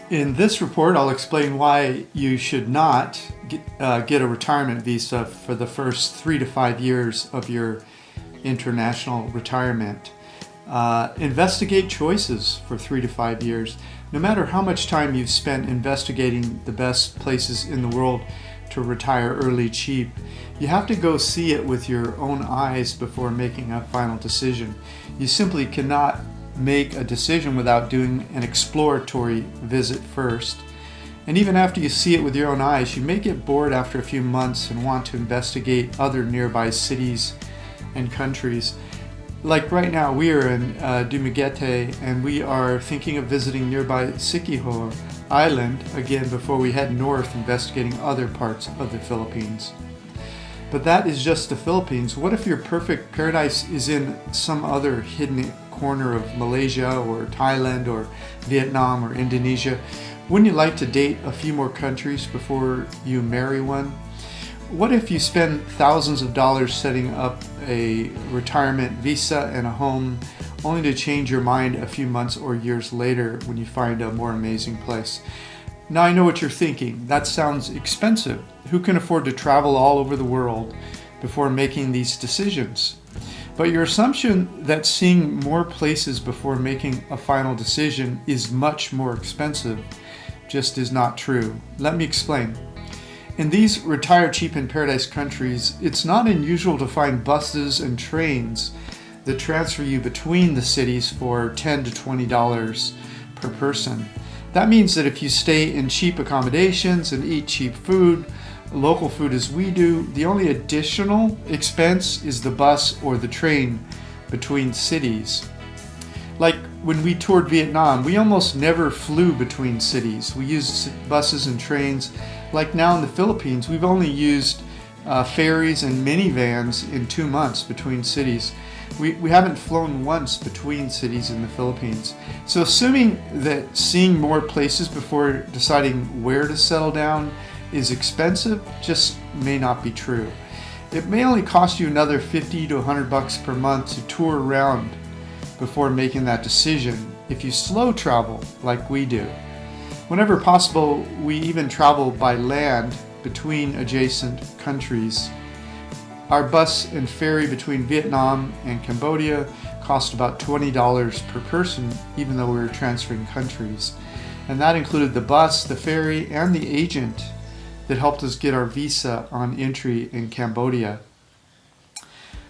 In this report, I'll explain why you should not get a retirement visa for the first 3 to 5 years of your international retirement. Investigate choices for 3 to 5 years. No matter how much time you've spent investigating the best places in the world to retire early cheap, you have to go see it with your own eyes before making a final decision. You simply cannot make a decision without doing an exploratory visit first. And even after you see it with your own eyes, you may get bored after a few months and want to investigate other nearby cities and countries. Like right now, we are in Dumaguete, and we are thinking of visiting nearby Siquijor Island again before we head north investigating other parts of the Philippines. But that is just the Philippines. What if your perfect paradise is in some other hidden corner of Malaysia or Thailand or Vietnam or Indonesia? Wouldn't you like to date a few more countries before you marry one? What if you spend thousands of dollars setting up a retirement visa and a home, only to change your mind a few months or years later when you find a more amazing place? Now I know what you're thinking. That sounds expensive. Who can afford to travel all over the world before making these decisions? But your assumption that seeing more places before making a final decision is much more expensive just is not true. Let me explain. In these retire cheap in paradise countries, it's not unusual to find buses and trains that transfer you between the cities for $10 to $20 per person. That means that if you stay in cheap accommodations and eat cheap food, local food as we do, the only additional expense is the bus or the train between cities. Like when we toured Vietnam, we almost never flew between cities. We used buses and trains. Like now in the Philippines, we've only used ferries and minivans in 2 months between cities. We haven't flown once between cities in the Philippines. So assuming that seeing more places before deciding where to settle down is expensive just may not be true. It may only cost you another $50 to $100 per month to tour around before making that decision if you slow travel like we do. Whenever possible, we even travel by land between adjacent countries. Our bus and ferry between Vietnam and Cambodia cost about $20 per person, even though we were transferring countries. And that included the bus, the ferry, and the agent that helped us get our visa on entry in Cambodia.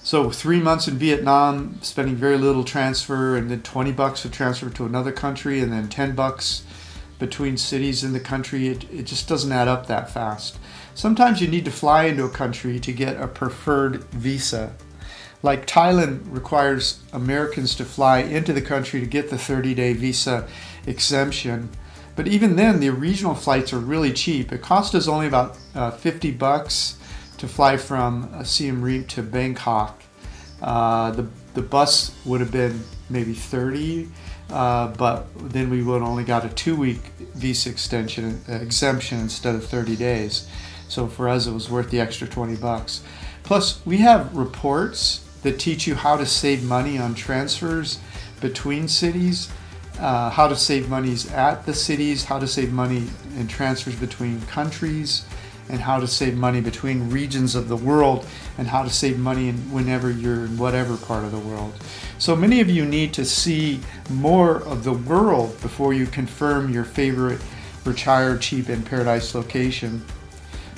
So 3 months in Vietnam, spending very little transfer, and then $20 to transfer to another country, and then $10 between cities in the country. It just doesn't add up that fast. Sometimes you need to fly into a country to get a preferred visa. Like Thailand requires Americans to fly into the country to get the 30-day visa exemption. But even then, the regional flights are really cheap. It cost us only about $50 to fly from Siem Reap to Bangkok. The bus would have been maybe $30, but then we would only got a 2-week visa exemption instead of 30 days. So for us, it was worth the extra $20. Plus, we have reports that teach you how to save money on transfers between cities, how to save monies at the cities, how to save money in transfers between countries, and how to save money between regions of the world, and how to save money whenever you're in whatever part of the world. So many of you need to see more of the world before you confirm your favorite retire cheap in paradise location.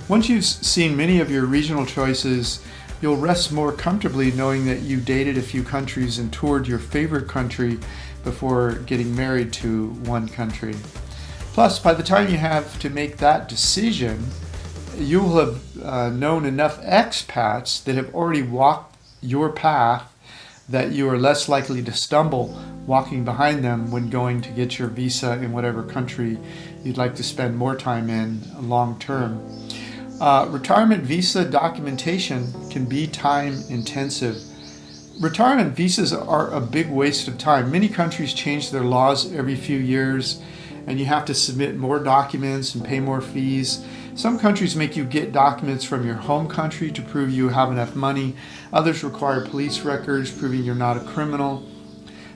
Once you've seen many of your regional choices, you'll rest more comfortably knowing that you dated a few countries and toured your favorite country before getting married to one country. Plus, by the time you have to make that decision, you will have known enough expats that have already walked your path that you are less likely to stumble walking behind them when going to get your visa in whatever country you'd like to spend more time in long term. Retirement visa documentation can be time intensive. Retirement visas are a big waste of time. Many countries change their laws every few years, and you have to submit more documents and pay more fees. Some countries make you get documents from your home country to prove you have enough money. Others require police records proving you're not a criminal.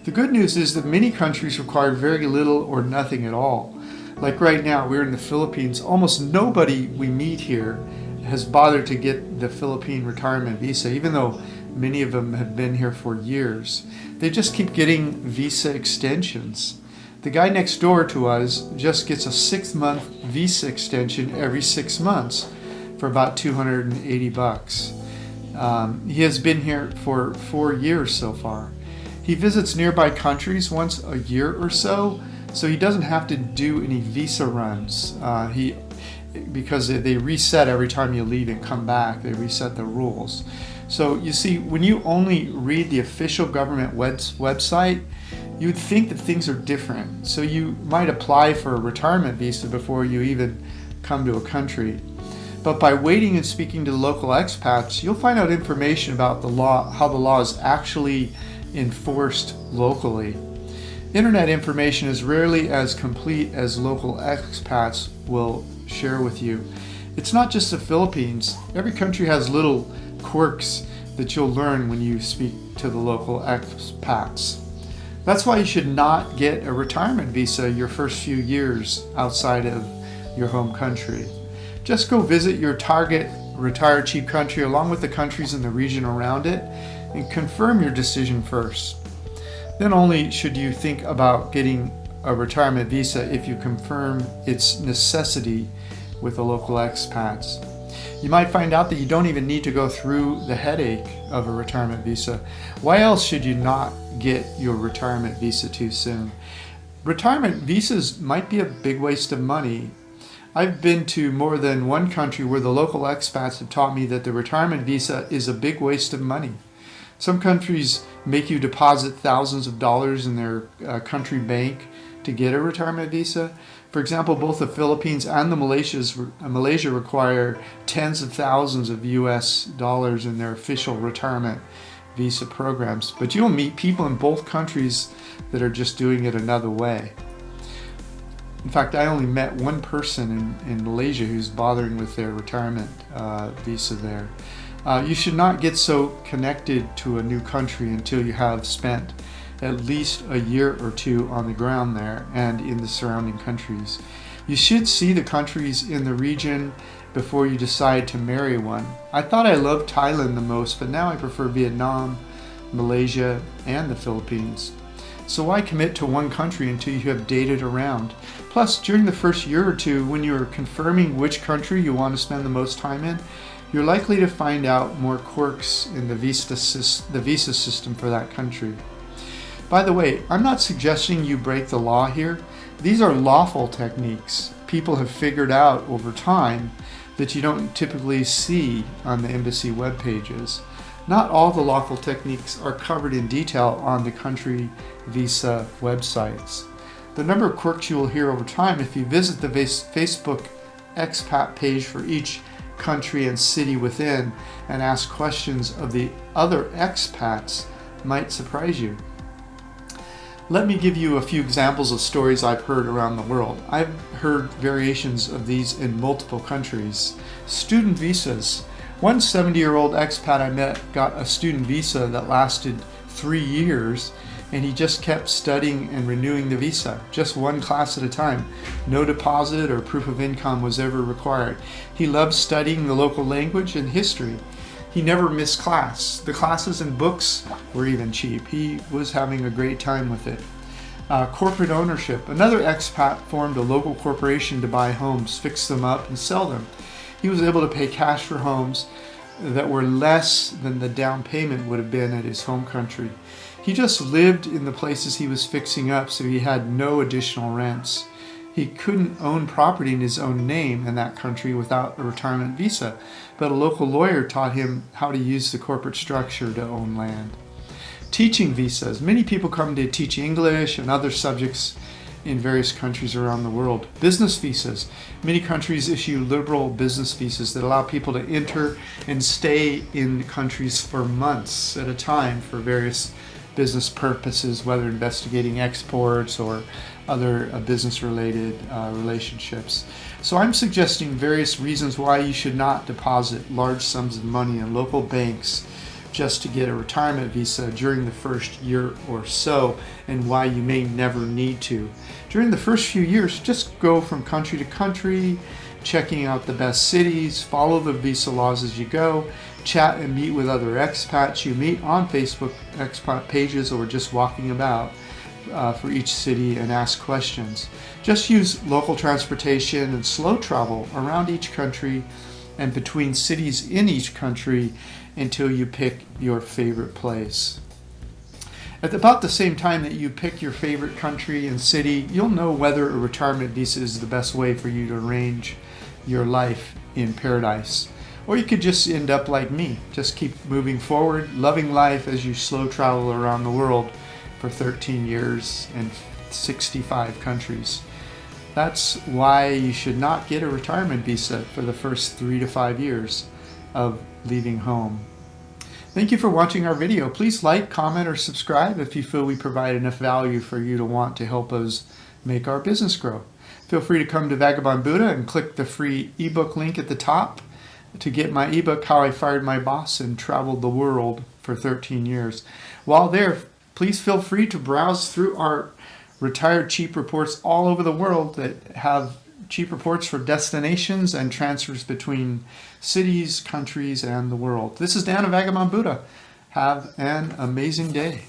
The good news is that many countries require very little or nothing at all. Like right now, we're in the Philippines. Almost nobody we meet here has bothered to get the Philippine retirement visa, even though many of them have been here for years. They just keep getting visa extensions. The guy next door to us just gets a 6-month visa extension every 6 months for about $280. He has been here for 4 years so far. He visits nearby countries once a year or so he doesn't have to do any visa runs. Because they reset every time you leave and come back. They reset the rules. So you see, when you only read the official government website, you'd think that things are different. So you might apply for a retirement visa before you even come to a country. But by waiting and speaking to the local expats, you'll find out information about the law, how the law is actually enforced locally. Internet information is rarely as complete as local expats will share with you. It's not just the Philippines. Every country has little quirks that you'll learn when you speak to the local expats. That's why you should not get a retirement visa your first few years outside of your home country. Just go visit your target retired cheap country along with the countries in the region around it and confirm your decision first. Then only should you think about getting a retirement visa if you confirm its necessity with the local expats. You might find out that you don't even need to go through the headache of a retirement visa. Why else should you not get your retirement visa too soon? Retirement visas might be a big waste of money. I've been to more than one country where the local expats have taught me that the retirement visa is a big waste of money. Some countries make you deposit thousands of dollars in their country bank to get a retirement visa. For example, both the Philippines and Malaysia require tens of thousands of US dollars in their official retirement visa programs. But you'll meet people in both countries that are just doing it another way. In fact, I only met one person in Malaysia who's bothering with their retirement visa there. You should not get so connected to a new country until you have spent at least a year or two on the ground there and in the surrounding countries. You should see the countries in the region before you decide to marry one. I thought I loved Thailand the most, but now I prefer Vietnam, Malaysia, and the Philippines. So why commit to one country until you have dated around? Plus, during the first year or two, when you're confirming which country you want to spend the most time in, you're likely to find out more quirks in the visa system for that country. By the way, I'm not suggesting you break the law here. These are lawful techniques people have figured out over time that you don't typically see on the embassy web pages. Not all the lawful techniques are covered in detail on the country visa websites. The number of quirks you will hear over time if you visit the Facebook expat page for each country and city within and ask questions of the other expats might surprise you. Let me give you a few examples of stories I've heard around the world. I've heard variations of these in multiple countries. Student visas. One 70-year-old expat I met got a student visa that lasted 3 years, and he just kept studying and renewing the visa, just one class at a time. No deposit or proof of income was ever required. He loved studying the local language and history. He never missed class. The classes and books were even cheap. He was having a great time with it. Corporate ownership. Another expat formed a local corporation to buy homes, fix them up, and sell them. He was able to pay cash for homes that were less than the down payment would have been at his home country. He just lived in the places he was fixing up, so he had no additional rents. He couldn't own property in his own name in that country without a retirement visa, but a local lawyer taught him how to use the corporate structure to own land. Teaching visas. Many people come to teach English and other subjects in various countries around the world. Business visas. Many countries issue liberal business visas that allow people to enter and stay in countries for months at a time for various business purposes, whether investigating exports or other business-related relationships. So I'm suggesting various reasons why you should not deposit large sums of money in local banks just to get a retirement visa during the first year or so, and why you may never need to. During the first few years, just go from country to country, checking out the best cities, follow the visa laws as you go, chat and meet with other expats you meet on Facebook expat pages or just walking about for each city, and ask questions. Just use local transportation and slow travel around each country and between cities in each country until you pick your favorite place. At about the same time that you pick your favorite country and city, you'll know whether a retirement visa is the best way for you to arrange your life in paradise. Or you could just end up like me, just keep moving forward, loving life as you slow travel around the world for 13 years and 65 countries. That's why you should not get a retirement visa for the first 3 to 5 years of leaving home. Thank you for watching our video. Please like, comment, or subscribe if you feel we provide enough value for you to want to help us make our business grow. Feel free to come to Vagabond Buddha and click the free ebook link at the top to get my ebook, How I Fired My Boss and Traveled the World for 13 years. While there, please feel free to browse through our retired cheap reports all over the world that have cheap reports for destinations and transfers between cities, countries, and the world. This is Dan of Vagabond Buddha. Have an amazing day.